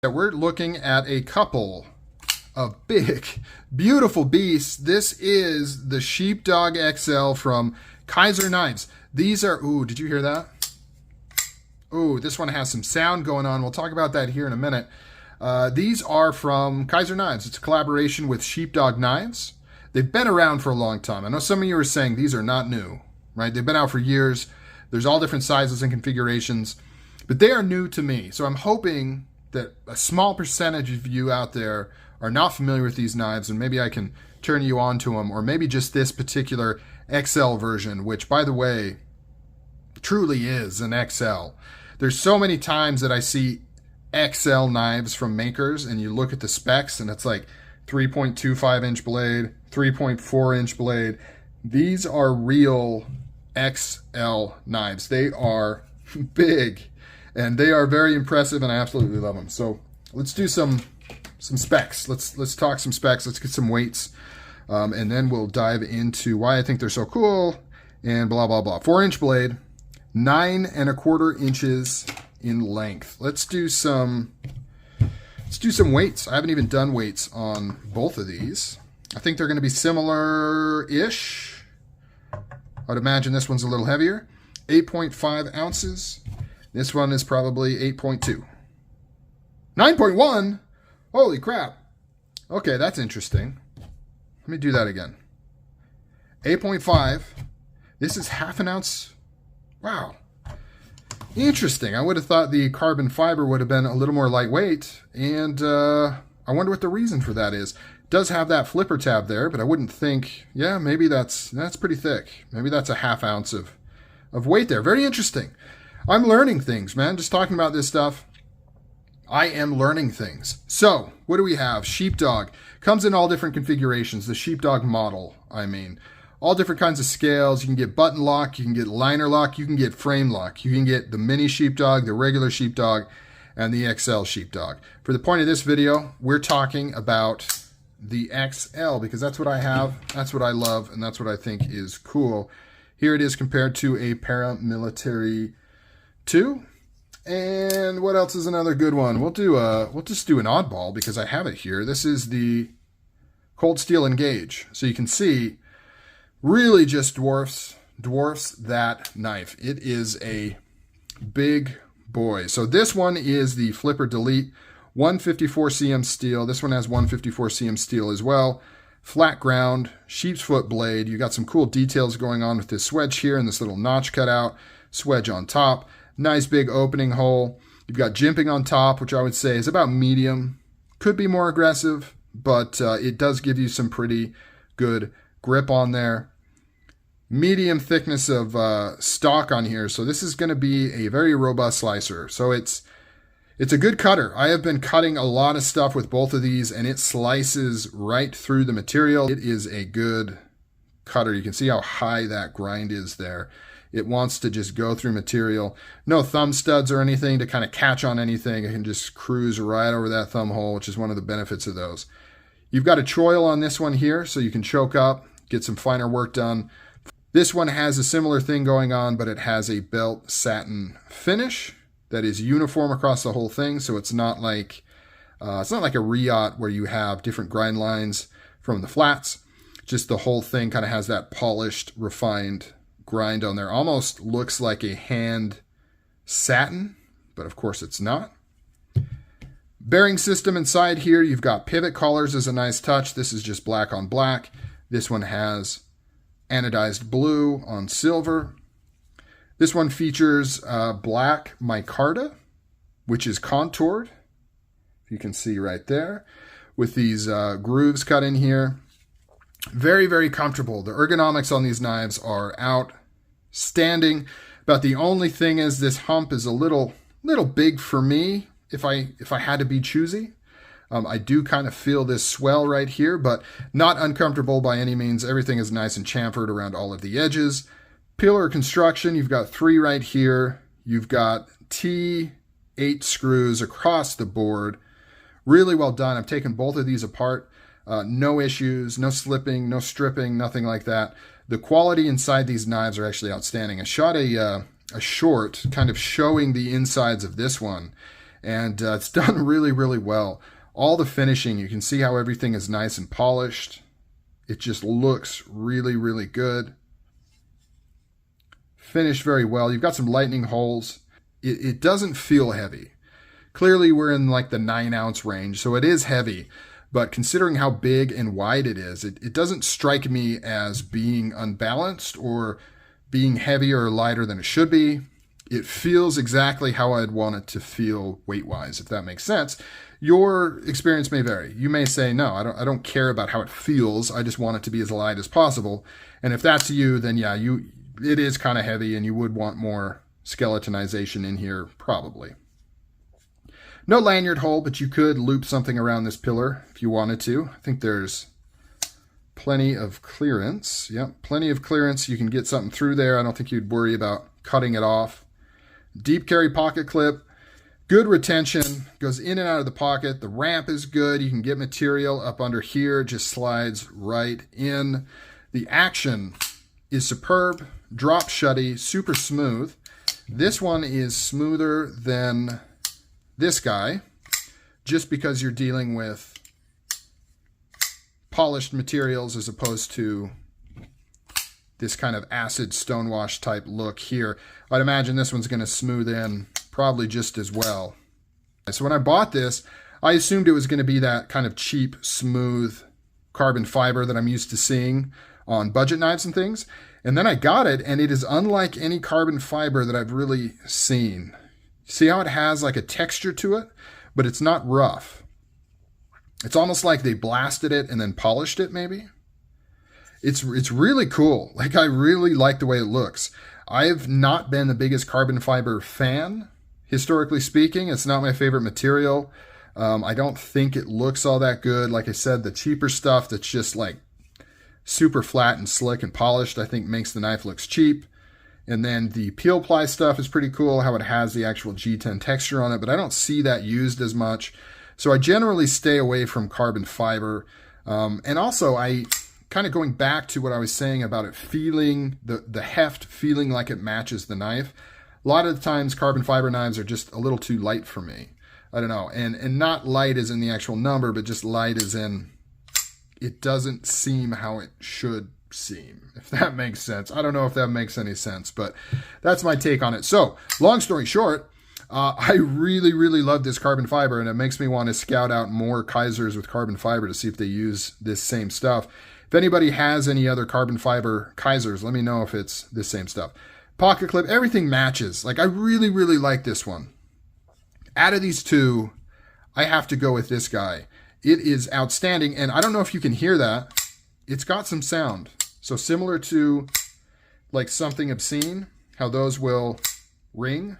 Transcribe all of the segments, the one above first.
We're looking at a couple of big, beautiful beasts. This is the Sheepdog XL from KIZER Knives. These are, ooh, did you hear that? Ooh, this one has some sound going on. We'll talk about that here in a minute. These are from KIZER Knives. It's a collaboration with Sheepdog Knives. They've been around for a long time. I know some of you are saying these are not new, right? They've been out for years. There's all different sizes and configurations, but they are new to me. So I'm hoping that a small percentage of you out there are not familiar with these knives, and maybe I can turn you on to them, or maybe just this particular XL version, which, by the way, truly is an XL. There's so many times that I see XL knives from makers, and you look at the specs, and it's like 3.25 inch blade, 3.4 inch blade. These are real XL knives. They are big, and they are very impressive, and I absolutely love them. So let's do some specs. Let's talk some specs. Let's get some weights, and then we'll dive into why I think they're so cool and blah blah blah. 4-inch blade, 9 1/4 inches in length. Let's do some weights. I haven't even done weights on both of these. I think they're going to be similar-ish. I'd imagine this one's a little heavier. 8.5 ounces. This one is probably 8.2. 9.1? Holy crap. Okay, that's interesting. Let me do that again. 8.5. This is half an ounce. Wow. Interesting. I would have thought the carbon fiber would have been a little more lightweight, and I wonder what the reason for that is. It does have that flipper tab there, but I wouldn't think, yeah, maybe that's pretty thick. Maybe that's a half ounce of weight there. Very interesting. I'm learning things, man. Just talking about this stuff, I am learning things. So, what do we have? Sheepdog. Comes in all different configurations. The Sheepdog model, I mean. All different kinds of scales. You can get button lock, you can get liner lock, you can get frame lock. You can get the mini Sheepdog, the regular Sheepdog, and the XL Sheepdog. For the point of this video, we're talking about the XL because that's what I have, that's what I love, and that's what I think is cool. Here it is compared to a paramilitary 2. And what else is another good one? We'll just do an oddball because I have it here. This is the Cold Steel Engage. So you can see, really just dwarfs that knife. It is a big boy. So this one is the Flipper Delete 154 cm steel. This one has 154 cm steel as well. Flat ground, sheep's foot blade. You got some cool details going on with this swedge here and this little notch cut out, swedge on top. Nice big opening hole. You've got jimping on top, which I would say is about medium. Could be more aggressive, but it does give you some pretty good grip on there. Medium thickness of stock on here, so this is going to be a very robust slicer. So it's a good cutter. I have been cutting a lot of stuff with both of these, and it slices right through the material. It is a good cutter. You can see how high that grind is there. It wants to just go through material. No thumb studs or anything to kind of catch on anything. It can just cruise right over that thumb hole, which is one of the benefits of those. You've got a choil on this one here, so you can choke up, get some finer work done. This one has a similar thing going on, but it has a belt satin finish that is uniform across the whole thing. So it's not like a Riot where you have different grind lines from the flats. Just the whole thing kind of has that polished, refined grind on there. Almost looks like a hand satin, but of course it's not. Bearing system inside here, you've got pivot collars as a nice touch. This is just black on black. This one has anodized blue on silver. This one features black micarta, which is contoured. You can see right there with these grooves cut in here. Very, very comfortable. The ergonomics on these knives are outstanding. About the only thing is this hump is a little big for me if I had to be choosy. I do kind of feel this swell right here, but not uncomfortable by any means. Everything is nice and chamfered around all of the edges. Pillar construction, you've got 3 right here. You've got T8 screws across the board. Really well done. I've taken both of these apart. No issues, no slipping, no stripping, nothing like that. The quality inside these knives are actually outstanding. I shot a short kind of showing the insides of this one, And it's done really, really well. All the finishing, you can see how everything is nice and polished. It just looks really, really good. Finished very well. You've got some lightning holes. It doesn't feel heavy. Clearly, we're in like the 9-ounce range, so it is heavy. But considering how big and wide it is, it doesn't strike me as being unbalanced or being heavier or lighter than it should be. It feels exactly how I'd want it to feel weight-wise, if that makes sense. Your experience may vary. You may say, no, I don't care about how it feels. I just want it to be as light as possible. And if that's you, then yeah, it is kind of heavy and you would want more skeletonization in here, probably. No lanyard hole, but you could loop something around this pillar if you wanted to. I think there's plenty of clearance. Yep, plenty of clearance. You can get something through there. I don't think you'd worry about cutting it off. Deep carry pocket clip. Good retention. Goes in and out of the pocket. The ramp is good. You can get material up under here. Just slides right in. The action is superb. Drop shutty. Super smooth. This one is smoother than this guy, just because you're dealing with polished materials as opposed to this kind of acid stonewash type look here. I'd imagine this one's going to smooth in probably just as well. So when I bought this, I assumed it was going to be that kind of cheap, smooth carbon fiber that I'm used to seeing on budget knives and things. And then I got it, and it is unlike any carbon fiber that I've really seen. See how it has like a texture to it, but it's not rough. It's almost like they blasted it and then polished it maybe. It's really cool. Like, I really like the way it looks. I've not been the biggest carbon fiber fan, historically speaking. It's not my favorite material. I don't think it looks all that good. Like I said, the cheaper stuff that's just like super flat and slick and polished, I think makes the knife looks cheap. And then the peel ply stuff is pretty cool, how it has the actual G10 texture on it, but I don't see that used as much. So I generally stay away from carbon fiber. And also, I kind of going back to what I was saying about it feeling, the heft feeling like it matches the knife. A lot of the times carbon fiber knives are just a little too light for me. I don't know. And not light as in the actual number, but just light as in it doesn't seem how it should seem, if that makes sense. I don't know if that makes any sense, but that's my take on it. So, long story short, I really, really love this carbon fiber, and it makes me want to scout out more KIZERs with carbon fiber to see if they use this same stuff. If anybody has any other carbon fiber KIZERs, let me know if it's this same stuff. Pocket clip, everything matches. Like, I really, really like this one. Out of these two, I have to go with this guy. It is outstanding, and I don't know if you can hear that. It's got some sound. So similar to like something obscene, how those will ring.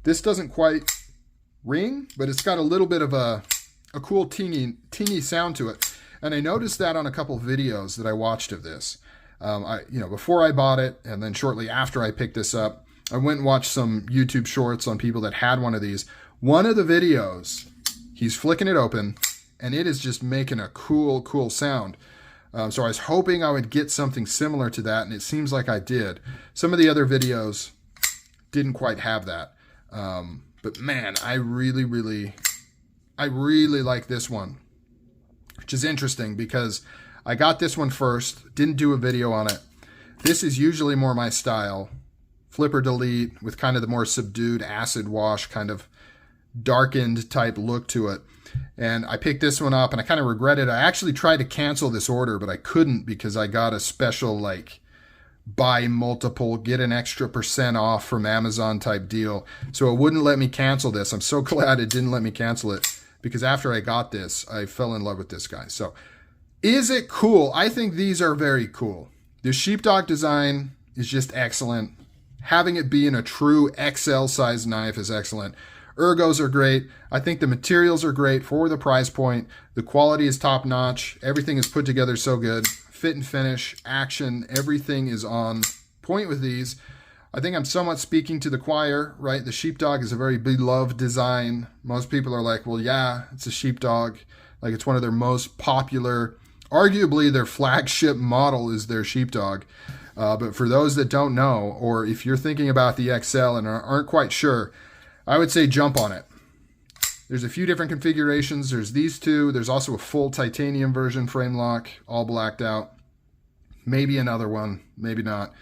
This doesn't quite ring, but it's got a little bit of a cool teeny sound to it. And I noticed that on a couple videos that I watched of this. Before I bought it, and then shortly after I picked this up, I went and watched some YouTube shorts on people that had one of these. One of the videos, he's flicking it open, and it is just making a cool sound. So I was hoping I would get something similar to that, and it seems like I did. Some of the other videos didn't quite have that. But man, I really like this one, which is interesting because I got this one first, didn't do a video on it. This is usually more my style. Flip or delete with kind of the more subdued acid wash, kind of darkened type look to it. And I picked this one up and I kind of regret it. I actually tried to cancel this order, but I couldn't because I got a special like buy multiple, get an extra % off from Amazon type deal. So it wouldn't let me cancel this. I'm so glad it didn't let me cancel it because after I got this, I fell in love with this guy. So is it cool? I think these are very cool. The sheepdog design is just excellent. Having it be in a true XL size knife is excellent. Ergos are great. I think the materials are great for the price point. The quality is top notch. Everything is put together so good. Fit and finish, action, everything is on point with these. I think I'm somewhat speaking to the choir, right? The sheepdog is a very beloved design. Most people are like, well, yeah, it's a sheepdog. Like it's one of their most popular, arguably their flagship model is their sheepdog. But for those that don't know, or if you're thinking about the XL and aren't quite sure, I would say jump on it. There's a few different configurations. There's these two. There's also a full titanium version, frame lock, all blacked out. Maybe another one, maybe not.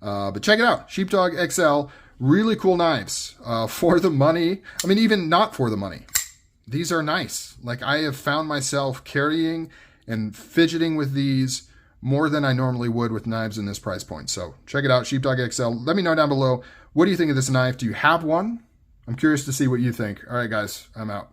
But check it out, Sheepdog XL. Really cool knives for the money. I mean, even not for the money. These are nice. Like, I have found myself carrying and fidgeting with these more than I normally would with knives in this price point. So check it out, Sheepdog XL. Let me know down below, what do you think of this knife? Do you have one? I'm curious to see what you think. All right, guys, I'm out.